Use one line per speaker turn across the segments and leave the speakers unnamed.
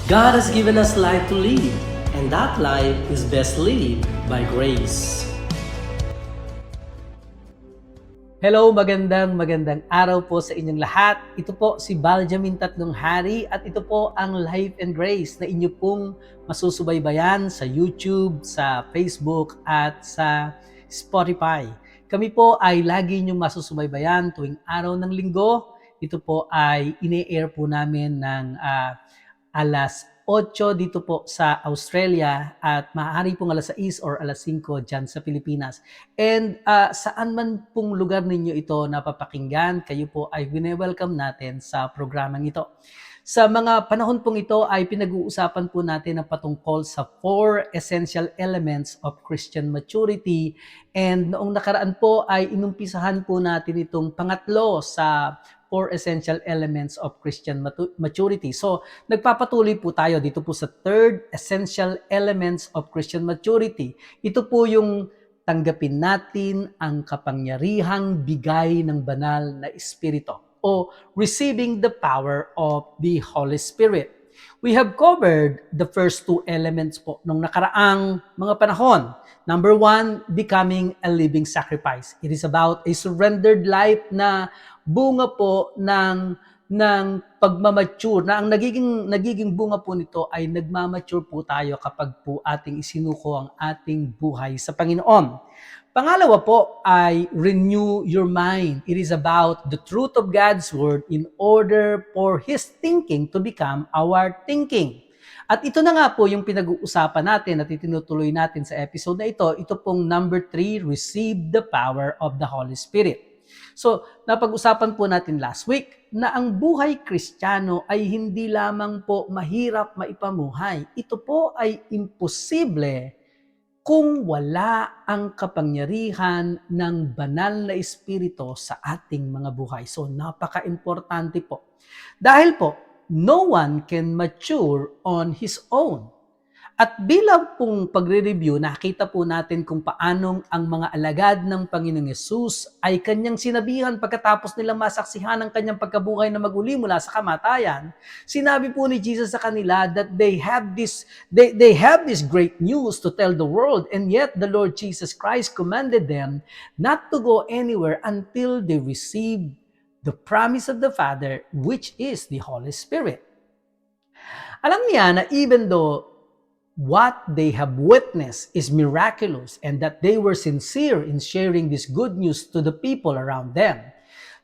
God has given us life to live, and that life is best lived by grace. Hello, magandang araw po sa inyong lahat. Ito po si Baljamin Tatlong Hari at ito po ang Life and Grace na inyo pong masusubaybayan sa YouTube, sa Facebook at sa Spotify. Kami po ay lagi inyong masusubaybayan tuwing araw ng linggo. Ito po ay ine-air po namin ng alas 8 dito po sa Australia at maaari pong alas 6 or alas 5 dyan sa Pilipinas. And saan man pong lugar ninyo ito napapakinggan, kayo po ay wine-welcome natin sa programang ito. Sa mga panahon pong ito ay pinag-uusapan po natin ang patungkol sa 4 essential elements of Christian maturity. And noong nakaraan po ay inumpisahan po natin itong pangatlo sa 4 essential elements of Christian maturity. So, nagpapatuloy po tayo dito po sa third essential elements of Christian maturity. Ito po yung tanggapin natin ang kapangyarihang bigay ng banal na Espiritu o receiving the power of the Holy Spirit. We have covered the first 2 elements po nung nakaraang mga panahon. Number 1, becoming a living sacrifice. It is about a surrendered life na bunga po ng pagmamature, na ang nagiging bunga po nito ay nagmamature po tayo kapag po ating isinuko ang ating buhay sa Panginoon. Pangalawa po ay renew your mind. It is about the truth of God's Word in order for His thinking to become our thinking. At ito na nga po yung pinag-uusapan natin at itinutuloy natin sa episode na ito. Ito pong number 3, receive the power of the Holy Spirit. So, napag-usapan po natin last week na ang buhay Kristiyano ay hindi lamang po mahirap maipamuhay. Ito po ay imposible kung wala ang kapangyarihan ng banal na Espiritu sa ating mga buhay. So, napaka-importante po. Dahil po, no one can mature on his own. At bilang pong pagre-review, nakita po natin kung paanong ang mga alagad ng Panginoong Yesus ay kanyang sinabihan pagkatapos nilang masaksihan ang kanyang pagkabuhay na maguli mula sa kamatayan. Sinabi po ni Jesus sa kanila that they have this great news to tell the world, and yet the Lord Jesus Christ commanded them not to go anywhere until they receive the promise of the Father, which is the Holy Spirit. Alam niya na even though what they have witnessed is miraculous and that they were sincere in sharing this good news to the people around them,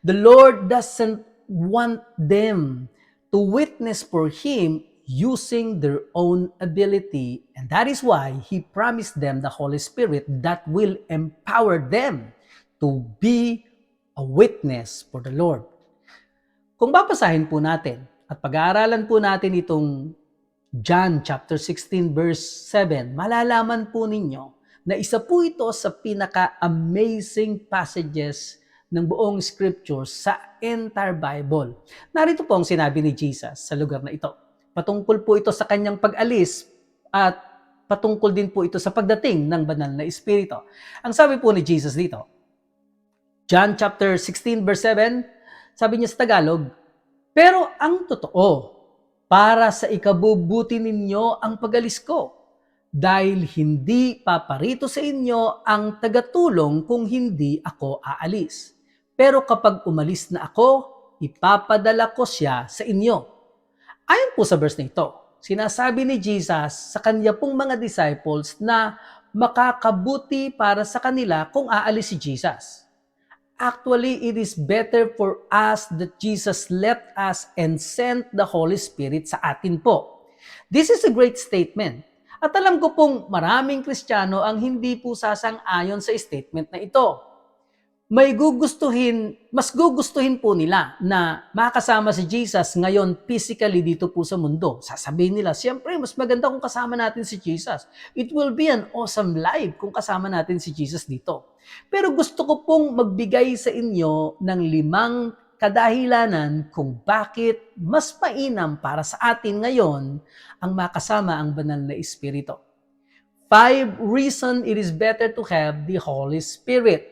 the Lord doesn't want them to witness for Him using their own ability. And that is why He promised them the Holy Spirit that will empower them to be a witness for the Lord. Kung babasahin po natin at pag-aaralan po natin itong John chapter 16 verse 7, malalaman po ninyo na isa po ito sa pinaka-amazing passages ng buong scripture sa entire Bible. Narito po ang sinabi ni Jesus sa lugar na ito. Patungkol po ito sa kanyang pag-alis at patungkol din po ito sa pagdating ng banal na Espiritu. Ang sabi po ni Jesus dito, John chapter 16 verse 7, sabi niya sa Tagalog, pero ang totoo, para sa ikabubuti ninyo ang pag-alis ko, dahil hindi paparito sa inyo ang tagatulong kung hindi ako aalis. Pero kapag umalis na ako, ipapadala ko siya sa inyo. Ayon po sa verse na ito, sinasabi ni Jesus sa kanya pong mga disciples na makakabuti para sa kanila kung aalis si Jesus. Actually, it is better for us that Jesus left us and sent the Holy Spirit sa atin po. This is a great statement. At alam ko pong maraming Kristiyano ang hindi po sasang-ayon sa statement na ito. Mas gugustuhin po nila na makasama si Jesus ngayon physically dito po sa mundo. Sasabihin nila, siyempre, mas maganda kung kasama natin si Jesus. It will be an awesome life kung kasama natin si Jesus dito. Pero gusto ko pong magbigay sa inyo ng 5 kadahilanan kung bakit mas mainam para sa atin ngayon ang makasama ang banal na Espiritu. 5 reasons it is better to have the Holy Spirit.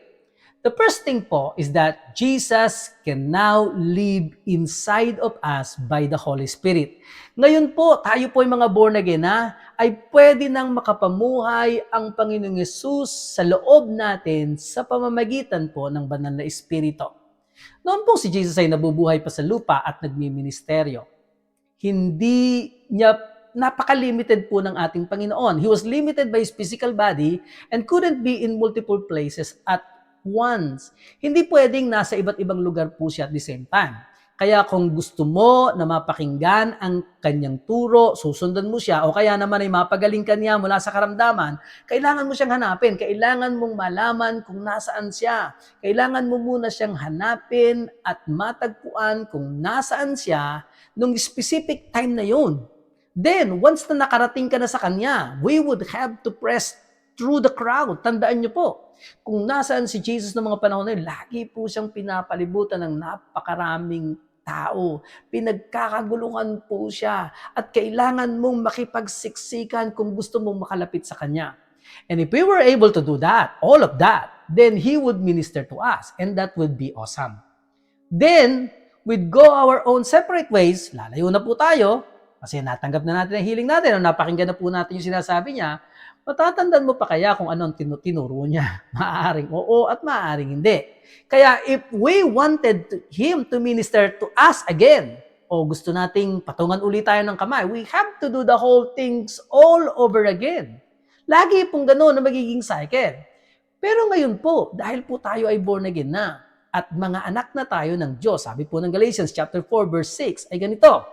The first thing po is that Jesus can now live inside of us by the Holy Spirit. Ngayon po, tayo po ay mga born again na, ay pwede nang makapamuhay ang Panginoong Yesus sa loob natin sa pamamagitan po ng banal na Espiritu. Noon po si Jesus ay nabubuhay pa sa lupa at nagmiministeryo. Hindi niya napaka-limited po ng ating Panginoon. He was limited by his physical body and couldn't be in multiple places at once. Hindi pwedeng nasa iba't ibang lugar po siya at the same time. Kaya kung gusto mo na mapakinggan ang kanyang turo, susundan mo siya, o kaya naman ay mapagaling ka niya mula sa karamdaman, kailangan mo siyang hanapin. Kailangan mong malaman kung nasaan siya. Kailangan mo muna siyang hanapin at matagpuan kung nasaan siya nung specific time na yun. Then, once na nakarating ka na sa kanya, we would have to press through the crowd. Tandaan niyo po, kung nasaan si Jesus ng mga panahon na yun, lagi po siyang pinapalibutan ng napakaraming tao. Pinagkakaguluhan po siya at kailangan mong makipagsiksikan kung gusto mong makalapit sa kanya. And if we were able to do that, all of that, then He would minister to us and that would be awesome. Then, we'd go our own separate ways, lalayo na po tayo, kasi natanggap na natin ang healing natin, napakinggan na po natin yung sinasabi niya, matatandaan mo pa kaya kung ano ang tinuro niya? Maaaring oo at maaaring hindi. Kaya if we wanted Him to minister to us again, o gusto nating patungan ulit tayo ng kamay, we have to do the whole things all over again. Lagi pong gano'n na magiging cycle. Pero ngayon po, dahil po tayo ay born again na, at mga anak na tayo ng Diyos, sabi po ng Galatians chapter 4 verse 6 ay ganito,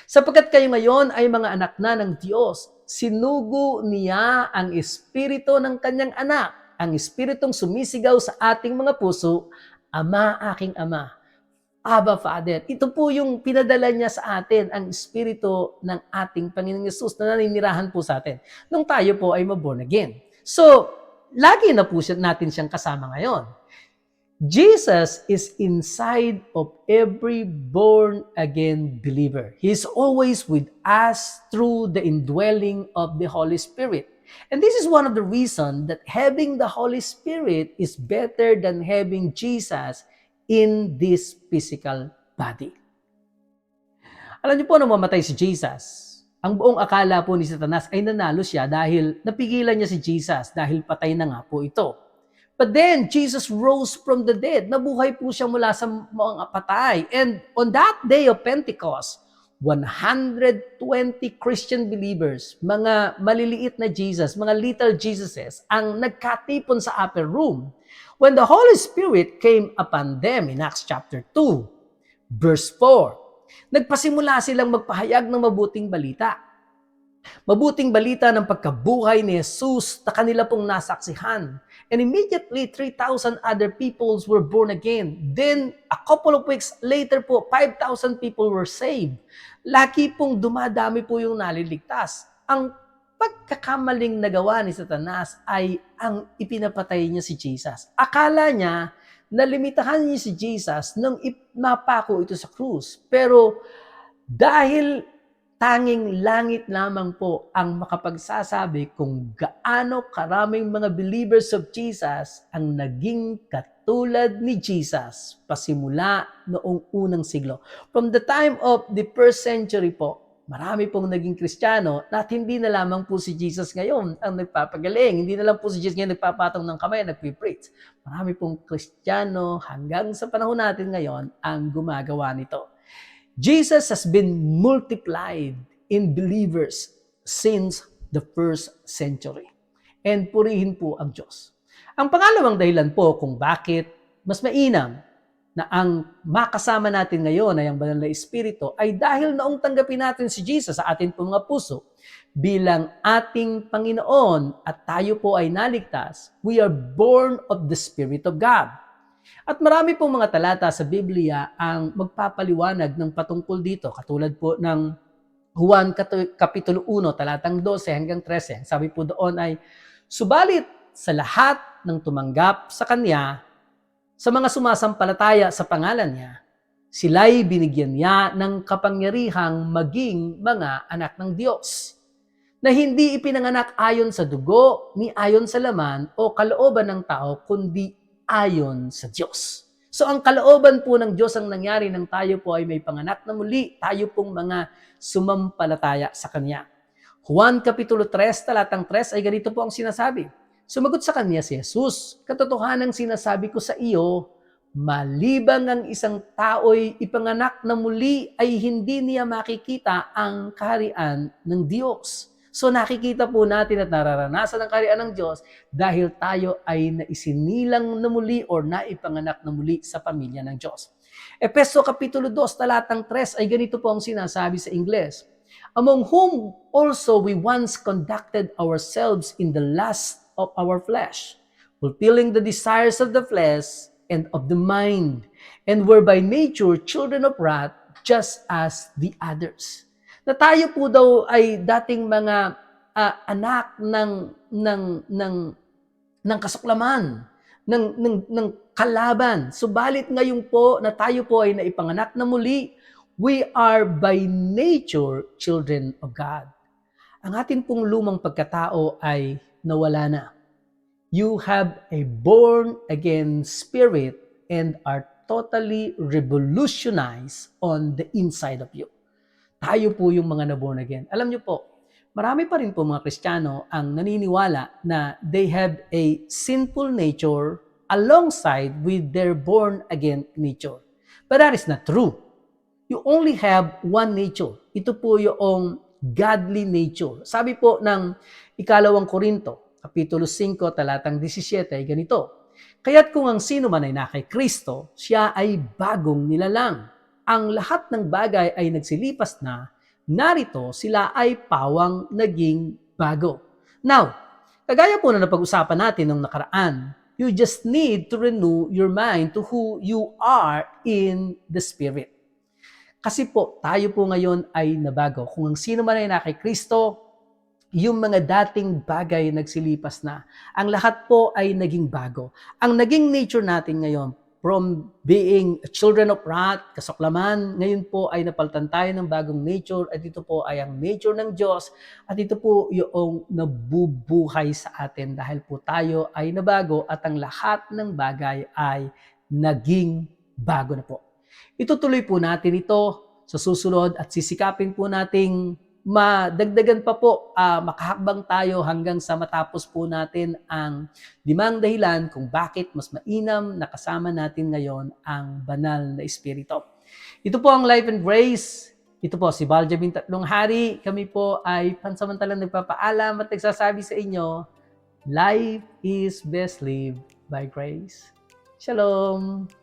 sapagkat kayo ngayon ay mga anak na ng Diyos, sinugo niya ang espiritu ng kanyang anak, ang espiritong sumisigaw sa ating mga puso, Ama, aking Ama, Abba, Father. Ito po yung pinadala niya sa atin, ang espiritu ng ating Panginoong Yesus na naninirahan po sa atin nung tayo po ay maborn again. So, lagi na po natin siyang kasama ngayon. Jesus is inside of every born-again believer. He is always with us through the indwelling of the Holy Spirit. And this is one of the reasons that having the Holy Spirit is better than having Jesus in this physical body. Alam niyo po, nung mamatay si Jesus, ang buong akala po ni Satanas ay nanalo siya dahil napigilan niya si Jesus dahil patay na nga po ito. But then, Jesus rose from the dead. Nabuhay po siya mula sa mga patay. And on that day of Pentecost, 120 Christian believers, mga maliliit na Jesus, mga little Jesuses, ang nagkatipon sa upper room. When the Holy Spirit came upon them in Acts chapter 2, verse 4, nagpasimula silang magpahayag ng mabuting balita. Mabuting balita ng pagkabuhay ni Jesus na kanila pong nasaksihan. And immediately, 3,000 other peoples were born again. Then, a couple of weeks later po, 5,000 people were saved. Lagi pong dumadami po yung naliligtas. Ang pagkakamaling nagawa ni Satanas ay ang ipinapatay niya si Jesus. Akala niya, nalimitahan niya si Jesus nang mapako ito sa krus. Pero dahil tanging langit lamang po ang makapagsasabi kung gaano karaming mga believers of Jesus ang naging katulad ni Jesus pasimula noong unang siglo. From the time of the first century po, marami pong naging Kristiyano at hindi na lamang po si Jesus ngayon ang nagpapagaling. Hindi na lang po si Jesus ngayon nagpapatong ng kamay at nagpipreach. Marami pong Kristiyano hanggang sa panahon natin ngayon ang gumagawa nito. Jesus has been multiplied in believers since the first century. And purihin po ang Diyos. Ang pangalawang dahilan po kung bakit mas mainam na ang makasama natin ngayon ay ang banal na Espiritu ay dahil noong tanggapin natin si Jesus sa ating mga puso bilang ating Panginoon at tayo po ay naligtas, we are born of the Spirit of God. At marami pong mga talata sa Biblia ang magpapaliwanag ng patungkol dito. Katulad po ng Juan Kapitulo 1, talatang 12 hanggang 13. Sabi po doon ay, subalit sa lahat ng tumanggap sa Kanya, sa mga sumasampalataya sa pangalan Niya, sila'y binigyan Niya ng kapangyarihang maging mga anak ng Diyos, na hindi ipinanganak ayon sa dugo, ni ayon sa laman o kalooban ng tao, kundi ayon sa Diyos. So ang kalooban po ng Diyos ang nangyari nang tayo po ay may panganak na muli, tayo pong mga sumampalataya sa Kanya. Juan Kapitulo 3, talatang 3 ay ganito po ang sinasabi. Sumagot sa kanya si Jesus, "Katotohanang sinasabi ko sa iyo, maliban ang isang tao'y ipanganak na muli ay hindi niya makikita ang kaharian ng Diyos." So nakikita po natin at nararanasan ang kaharian ng Diyos dahil tayo ay naisinilang na muli or naipanganak na muli sa pamilya ng Diyos. Efeso Kapitulo 2, talatang 3 ay ganito po ang sinasabi sa Ingles. "Among whom also we once conducted ourselves in the lust of our flesh, fulfilling the desires of the flesh and of the mind, and were by nature children of wrath, just as the others." Na tayo po daw ay dating mga anak ng kasaklaman, ng kalaban. Subalit ngayon po na tayo po ay naipanganak na muli, we are by nature children of God. Ang atin pong lumang pagkatao ay nawala na. You have a born-again spirit and are totally revolutionized on the inside of you. Tayo po yung mga na-born again. Alam niyo po, marami pa rin po mga Kristiyano ang naniniwala na they have a sinful nature alongside with their born-again nature. But that is not true. You only have one nature. Ito po yung godly nature. Sabi po ng ikalawang Korinto, Kapitulo 5, talatang 17 ay ganito. "Kaya't kung ang sino man ay nakay Kristo, siya ay bagong nilalang. Ang lahat ng bagay ay nagsilipas na, narito sila ay pawang naging bago." Now, kagaya po na napag-usapan natin nung nakaraan, you just need to renew your mind to who you are in the Spirit. Kasi po, tayo po ngayon ay nabago. Kung ang sino man ay nakay Kristo, yung mga dating bagay nagsilipas na. Ang lahat po ay naging bago. Ang naging nature natin ngayon, from being children of wrath, kasaklaman, ngayon po ay napalitan tayo ng bagong nature at ito po ay ang nature ng Diyos at ito po yung nabubuhay sa atin dahil po tayo ay nabago at ang lahat ng bagay ay naging bago na po. Itutuloy po natin ito sa susunod at sisikapin po nating madagdagan pa po, makahakbang tayo hanggang sa matapos po natin ang 5 dahilan kung bakit mas mainam na kasama natin ngayon ang banal na Espiritu. Ito po ang Life and Grace. Ito po si Benjamin Tatlong Hari. Kami po ay pansamantalang nagpapaalam at nagsasabi sa inyo, life is best lived by grace. Shalom!